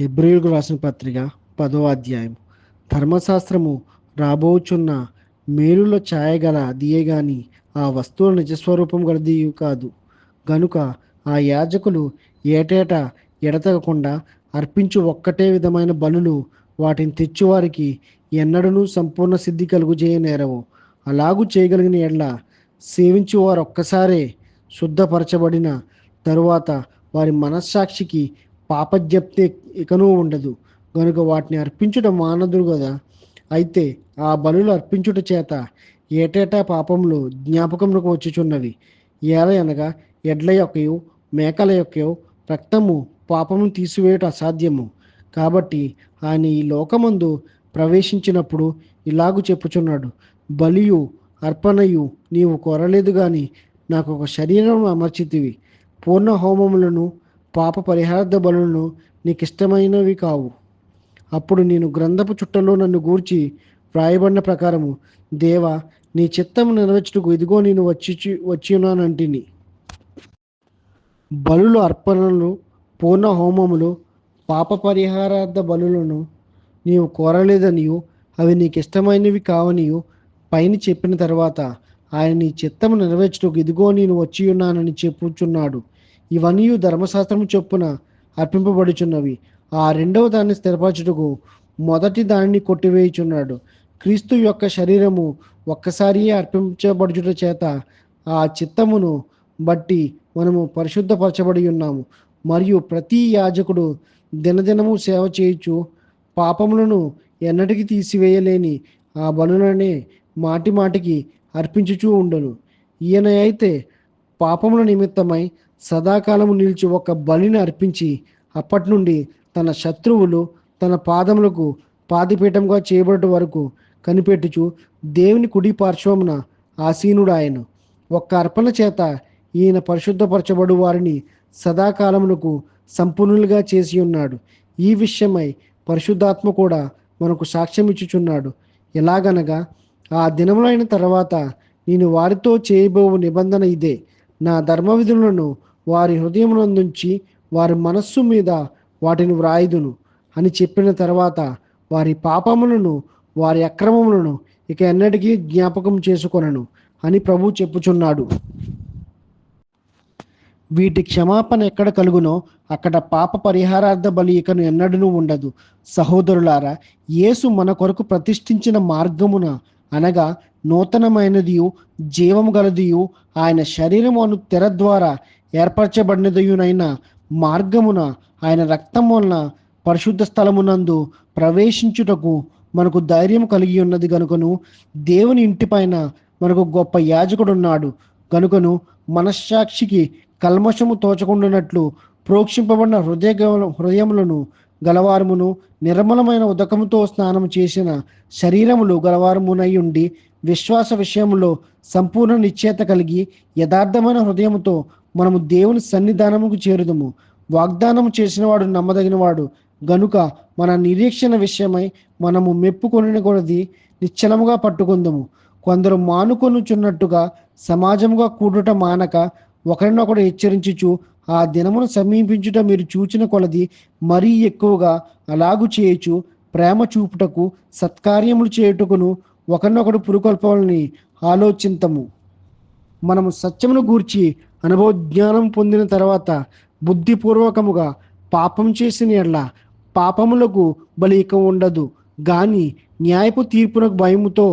హెబ్రీయులకు రాసిన పత్రిక 10వ అధ్యాయం. ధర్మశాస్త్రము రాబోచున్న మేలుల ఛాయగల దియే గాని ఆ వస్తువుల నిజస్వరూపం గలదియు కాదు. గనుక ఆ యాజకులు ఏటేటా ఎడతెగకుండా అర్పించు ఒక్కటే విధమైన బలులు వాటిని తెచ్చువారికి ఎన్నడూనూ సంపూర్ణ సిద్ధి కలుగుజేయనేరవు. అలాగు చేయగలిగిన ఎడ్ల సేవించువారు ఒక్కసారే శుద్ధపరచబడిన తరువాత వారి మనస్సాక్షికి పాపజ్ఞప్తి ఇకనూ ఉండదు. గనుక వాటిని అర్పించుట మానదురు కదా. అయితే ఆ బలులు అర్పించుట చేత ఏటేటా పాపములు జ్ఞాపకములకు వచ్చుచున్నవి. ఏలయనగా ఎడ్ల యొక్కయు మేకల యొక్కయు రక్తము పాపము తీసివేయుట అసాధ్యము. కాబట్టి ఆయన ఈ లోకమందు ప్రవేశించినప్పుడు ఇలాగు చెప్పుచున్నాడు, బలియు అర్పణయు నీవు కోరలేదు గాని నాకు ఒక శరీరం అమర్చితివి. పూర్ణ హోమములను పాప పరిహారార్థ బలులను నీకు ఇష్టమైనవి కావు. అప్పుడు నేను గ్రంథపు చుట్టలో నన్ను గూర్చి వ్రాయబడిన ప్రకారము, దేవా నీ చిత్తము నెరవేర్చుటకు ఇదిగో నేను వచ్చి ఉన్నానంటిని. బలులు అర్పణలు పూర్ణ హోమములు పాప పరిహారార్థ బలులను నీవు కోరలేదనియు అవి నీకు ఇష్టమైనవి కావనియు పైన చెప్పిన తర్వాత ఆయన నీ చిత్తము నెరవేర్చుటకు ఇదిగో నేను వచ్చి ఉన్నానని చెప్పుచున్నాడు. ఇవన్నీ ధర్మశాస్త్రము చొప్పున అర్పింపబడుచున్నవి. ఆ రెండవ దాన్ని స్థిరపరచుటకు మొదటి దానిని కొట్టివేయుచున్నాడు. క్రీస్తు యొక్క శరీరము ఒక్కసారియే అర్పించబడుచుట చేత ఆ చిత్తమును బట్టి మనము పరిశుద్ధపరచబడి ఉన్నాము. మరియు ప్రతి యాజకుడు దినదినము సేవ చేయుచు పాపములను ఎన్నటికి తీసివేయలేని ఆ బలులనే మాటి మాటికి అర్పించుచూ ఉండను. ఈయన అయితే పాపముల నిమిత్తమై సదాకాలము నిలిచి ఒక బలిని అర్పించి అప్పటి నుండి తన శత్రువులు తన పాదములకు పాదిపీఠంగా చేయబడట వరకు కనిపెట్టుచు దేవుని కుడి పార్శ్వమున ఆసీనుడు ఆయన. ఒక్క అర్పణ చేత ఈయన పరిశుద్ధపరచబడు వారిని సదాకాలమునకు సంపూర్ణులుగా చేసి ఉన్నాడు. ఈ విషయమై పరిశుద్ధాత్మ కూడా మనకు సాక్ష్యం ఇచ్చుచున్నాడు. ఎలాగనగా ఆ దినములైన తర్వాత నేను వారితో చేయబోవు నిబంధన ఇదే, నా ధర్మవిధులను వారి హృదయమునందుంచి వారి మనస్సు మీద వాటిని వ్రాయుదును అని చెప్పిన తర్వాత వారి పాపములను వారి అక్రమములను ఇక ఎన్నటికీ జ్ఞాపకం చేసుకొనను అని ప్రభు చెప్పుచున్నాడు. వీటి క్షమాపణ ఎక్కడ కలుగునో అక్కడ పాప పరిహారార్థ బలి ఇకను ఎన్నడూ ఉండదు. సహోదరులారా, యేసు మన కొరకు ప్రతిష్ఠించిన మార్గమున అనగా నూతనమైనదియు జీవము గలదియు ఆయన శరీరము అను తెర ద్వారా ఏర్పరచబడినదియునైన మార్గమున ఆయన రక్తం వలన పరిశుద్ధ స్థలమునందు ప్రవేశించుటకు మనకు ధైర్యం కలిగి ఉన్నది. గనుకను దేవుని ఇంటిపైన మనకు గొప్ప యాజకుడు ఉన్నాడు. గనుకను మనస్సాక్షికి కల్మషము తోచకుండానట్లు ప్రోక్షింపబడిన హృదయములను గలవారమును నిర్మలమైన ఉదకముతో స్నానము చేసిన శరీరములు గలవారమునై ఉండి విశ్వాస విషయములో సంపూర్ణ నిశ్చయత కలిగి యథార్థమైన హృదయముతో మనము దేవుని సన్నిధానముకు చేరుదము. వాగ్దానము చేసినవాడు నమ్మదగినవాడు గనుక మన నిరీక్షణ విషయమై మనము మెప్పుకొనిన కొలది నిశ్చలముగా పట్టుకుందము. కొందరు మానుకొనుచున్నట్టుగా సమాజముగా కూడుట మానక ఒకరినొకడు హెచ్చరించుచు ఆ దినమును సమీపించుట మీరు చూచిన కొలది మరీ ఎక్కువగా అలాగు చేయొచ్చు ప్రేమ చూపుటకు సత్కార్యములు చేయుటకును ఒకరినొకడు పురుకొల్పాలని ఆలోచింతము. మనము సత్యమును గూర్చి అనుభవ జ్ఞానం పొందిన తర్వాత బుద్ధిపూర్వకముగా పాపం చేసిన ఎడ్ల పాపములకు బలి ఇక ఉండదు గాని న్యాయపు తీర్పునకు భయముతో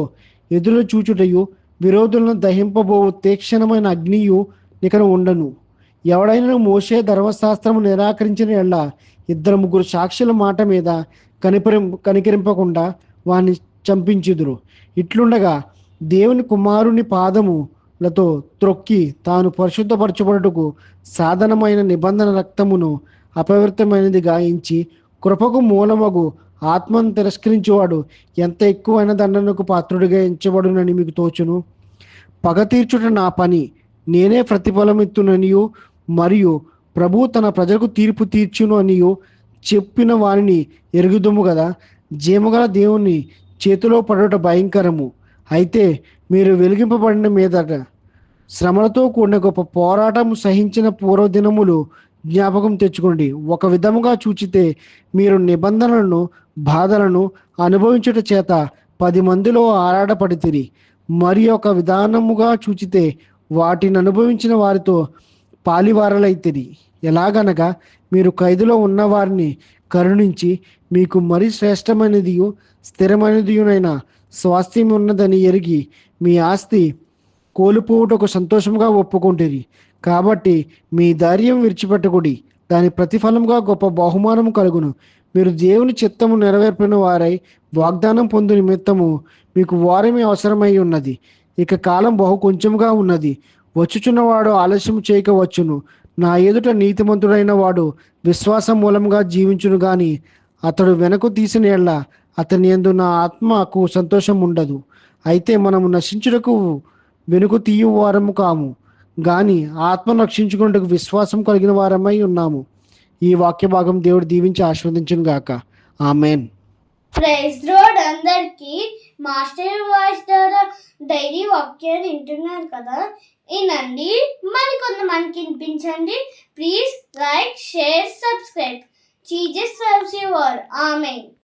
ఎదురు చూచుటయు విరోధులను దహింపబోవు తీక్షణమైన అగ్నియు ఇకను ఉండను. ఎవడైనా మోషే ధర్మశాస్త్రము నిరాకరించిన ఎడ్ల 2-3 సాక్షుల మాట మీద కనికరింపకుండా వారిని చంపించుదురు. ఇట్లుండగా దేవుని కుమారుని పాదములతో త్రొక్కి తాను పరిశుద్ధపరచబడుటకు సాధనమైన నిబంధన రక్తమును అపవిత్రమైనది గాయించి కృపకు మూలమగు ఆత్మను తిరస్కరించేవాడు ఎంత ఎక్కువైన దండనకు పాత్రుడిగా ఎంచబడునని మీకు తోచును. పగ తీర్చుట నా పని, నేనే ప్రతిఫలమిత్తుననియు మరియు ప్రభు తన ప్రజలకు తీర్పు తీర్చును అనియు చెప్పిన వారిని ఎరుగుదుము కదా. జీవగల దేవుని చేతిలో పడుట భయంకరము. అయితే మీరు వెలిగింపబడిన మీదట శ్రమలతో కూడిన గొప్ప పోరాటం సహించిన పూర్వదినములు జ్ఞాపకం తెచ్చుకోండి. ఒక విధముగా చూచితే మీరు నిబంధనలను బాధలను అనుభవించుట చేత 10 మందిలో ఆరాటపడితిరి. మరి ఒక విధానముగా చూచితే వాటిని అనుభవించిన వారితో పాలివారలైతిరి. ఎలాగనగా మీరు ఖైదులో ఉన్న వారిని కరుణించి మీకు మరి శ్రేష్టమైనదియు స్థిరమైనదియునైన స్వాస్థ్యం ఉన్నదని ఎరిగి మీ ఆస్తి కోల్పోవుటకు సంతోషముగా ఒప్పుకొంటిరి. కాబట్టి మీ ధైర్యం విడిచిపెట్టకుడి, దాని ప్రతిఫలముగా గొప్ప బహుమానము కలుగును. మీరు దేవుని చిత్తము నెరవేర్పిన వారై వాగ్దానం పొందు నిమిత్తము మీకు వారమే అవసరమై ఉన్నది. ఇక కాలం బహు కొంచెముగా ఉన్నది. వచ్చుచున్నవాడు ఆలస్యం చేయకవచ్చును. నా ఎదుట నీతిమంతుడైన వాడు విశ్వాసం మూలంగా జీవించును గాని అతడు వెనక్కు తీసిన ఎడల అతని యందు నా ఆత్మకు సంతోషం ఉండదు. అయితే మనము నశించుటకు వెనుక తీయు వారము కాము, గాని ఆత్మను రక్షించుకున్నట్టుకు విశ్వాసం కలిగిన వారమై ఉన్నాము. ఈ వాక్య భాగం దేవుడు దీవించి ఆశీర్వదించును గాక. ఆమెన్. ప్రైజ్ రోడ్ అందరికి మాస్టర్ వాయిస్ ద్వారా డైలీ వాక్యాలు వింటున్నారు కదా, వినండి, మరికొంతమందికి వినిపించండి. Please like, share, subscribe. Jesus loves you all. Amen.